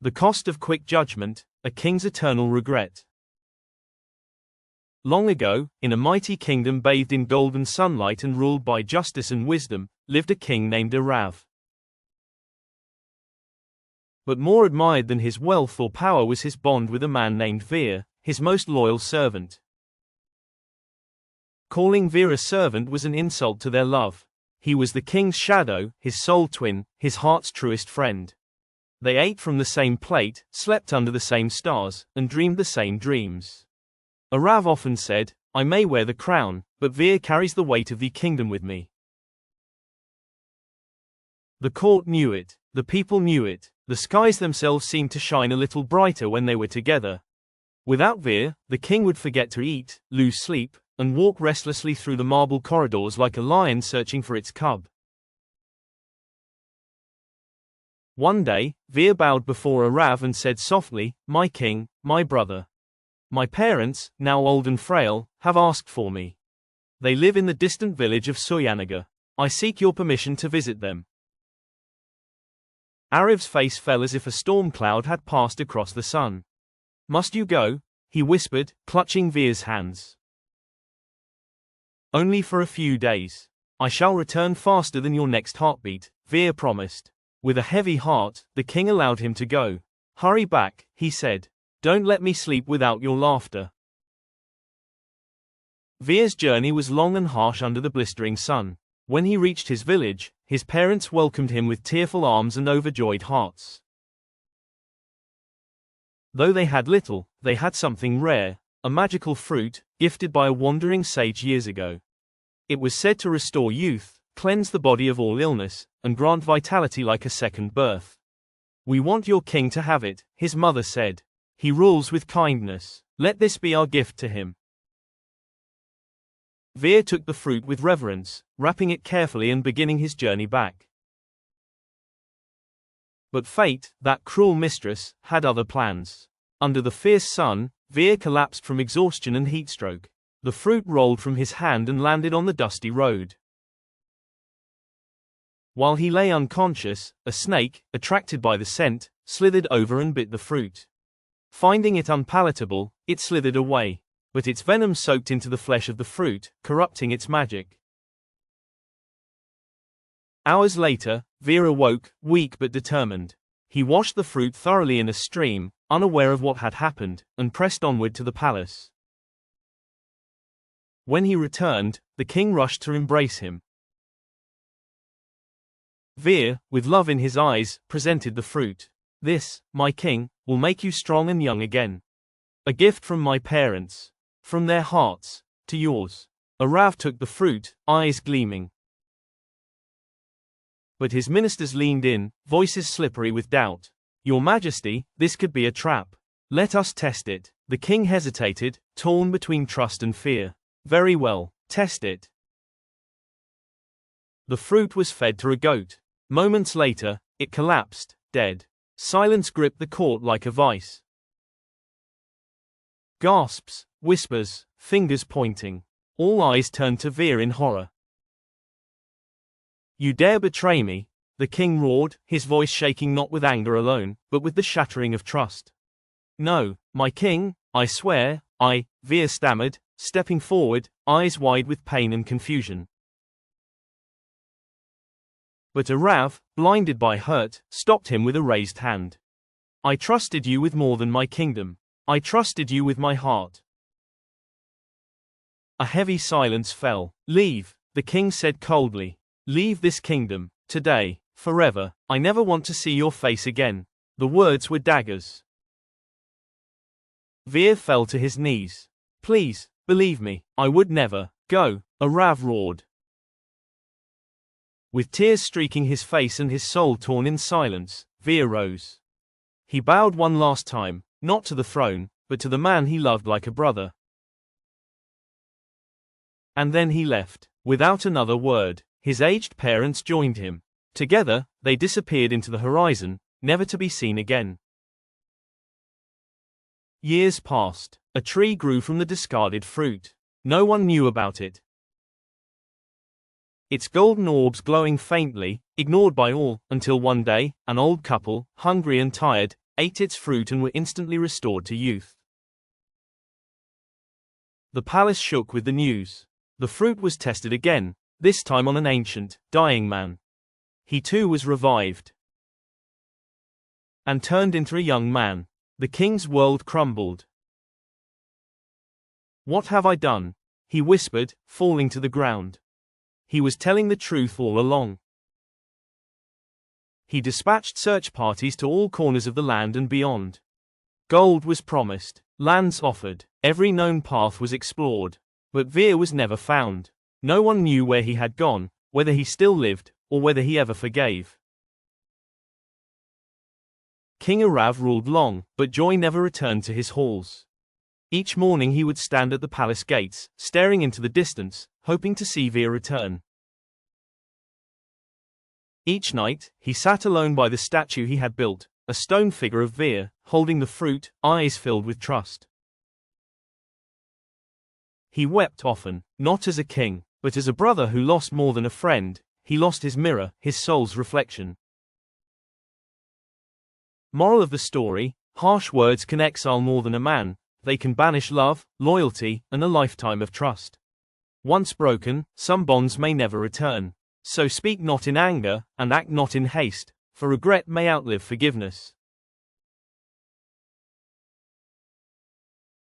The cost of quick judgment, a king's eternal regret. Long ago, in a mighty kingdom bathed in golden sunlight and ruled by justice and wisdom, lived a king named Arav. But more admired than his wealth or power was his bond with a man named Veer, his most loyal servant. Calling Veer a servant was an insult to their love. He was the king's shadow, his soul twin, his heart's truest friend. They ate from the same plate, slept under the same stars, and dreamed the same dreams. Arav often said, "I may wear the crown, but Veer carries the weight of the kingdom with me." The court knew it, the people knew it, the skies themselves seemed to shine a little brighter when they were together. Without Veer, the king would forget to eat, lose sleep, and walk restlessly through the marble corridors like a lion searching for its cub. One day, Veer bowed before Arav and said softly, "My king, my brother. My parents, now old and frail, have asked for me. They live in the distant village of Suyanagar. I seek your permission to visit them." Arav's face fell as if a storm cloud had passed across the sun. "Must you go?" he whispered, clutching Veer's hands. "Only for a few days. I shall return faster than your next heartbeat," Veer promised. With a heavy heart, the king allowed him to go. "Hurry back," he said. "Don't let me sleep without your laughter." Veer's journey was long and harsh under the blistering sun. When he reached his village, his parents welcomed him with tearful arms and overjoyed hearts. Though they had little, they had something rare, a magical fruit, gifted by a wandering sage years ago. It was said to restore youth, cleanse the body of all illness, and grant vitality like a second birth. "We want your king to have it," his mother said. "He rules with kindness. Let this be our gift to him." Veer took the fruit with reverence, wrapping it carefully and beginning his journey back. But fate, that cruel mistress, had other plans. Under the fierce sun, Veer collapsed from exhaustion and heatstroke. The fruit rolled from his hand and landed on the dusty road. While he lay unconscious, a snake, attracted by the scent, slithered over and bit the fruit. Finding it unpalatable, it slithered away, but its venom soaked into the flesh of the fruit, corrupting its magic. Hours later, Veer awoke, weak but determined. He washed the fruit thoroughly in a stream, unaware of what had happened, and pressed onward to the palace. When he returned, the king rushed to embrace him. Veer, with love in his eyes, presented the fruit. "This, my king, will make you strong and young again. A gift from my parents. From their hearts, to yours." Arav took the fruit, eyes gleaming. But his ministers leaned in, voices slippery with doubt. "Your Majesty, this could be a trap. Let us test it." The king hesitated, torn between trust and fear. "Very well, test it." The fruit was fed to a goat. Moments later, it collapsed, dead. Silence gripped the court like a vice. Gasps, whispers, fingers pointing. All eyes turned to Veer in horror. "You dare betray me?" the king roared, his voice shaking not with anger alone, but with the shattering of trust. "No, my king, I swear, Veer stammered, stepping forward, eyes wide with pain and confusion. But Arav, blinded by hurt, stopped him with a raised hand. "I trusted you with more than my kingdom. I trusted you with my heart." A heavy silence fell. "Leave," the king said coldly. "Leave this kingdom, today, forever. I never want to see your face again." The words were daggers. Veer fell to his knees. "Please, believe me, I would never go," Arav roared. With tears streaking his face and his soul torn in silence, Veer rose. He bowed one last time, not to the throne, but to the man he loved like a brother. And then he left. Without another word, his aged parents joined him. Together, they disappeared into the horizon, never to be seen again. Years passed. A tree grew from the discarded fruit. No one knew about it. Its golden orbs glowing faintly, ignored by all, until one day, an old couple, hungry and tired, ate its fruit and were instantly restored to youth. The palace shook with the news. The fruit was tested again, this time on an ancient, dying man. He too was revived and turned into a young man. The king's world crumbled. "What have I done?" he whispered, falling to the ground. He was telling the truth all along. He dispatched search parties to all corners of the land and beyond. Gold was promised, lands offered, every known path was explored. But Veer was never found. No one knew where he had gone, whether he still lived, or whether he ever forgave. King Arav ruled long, but joy never returned to his halls. Each morning he would stand at the palace gates, staring into the distance, hoping to see Veer return. Each night, he sat alone by the statue he had built, a stone figure of Veer, holding the fruit, eyes filled with trust. He wept often, not as a king, but as a brother who lost more than a friend. He lost his mirror, his soul's reflection. Moral of the story: harsh words can exile more than a man. They can banish love, loyalty, and a lifetime of trust. Once broken, some bonds may never return. So speak not in anger, and act not in haste, for regret may outlive forgiveness.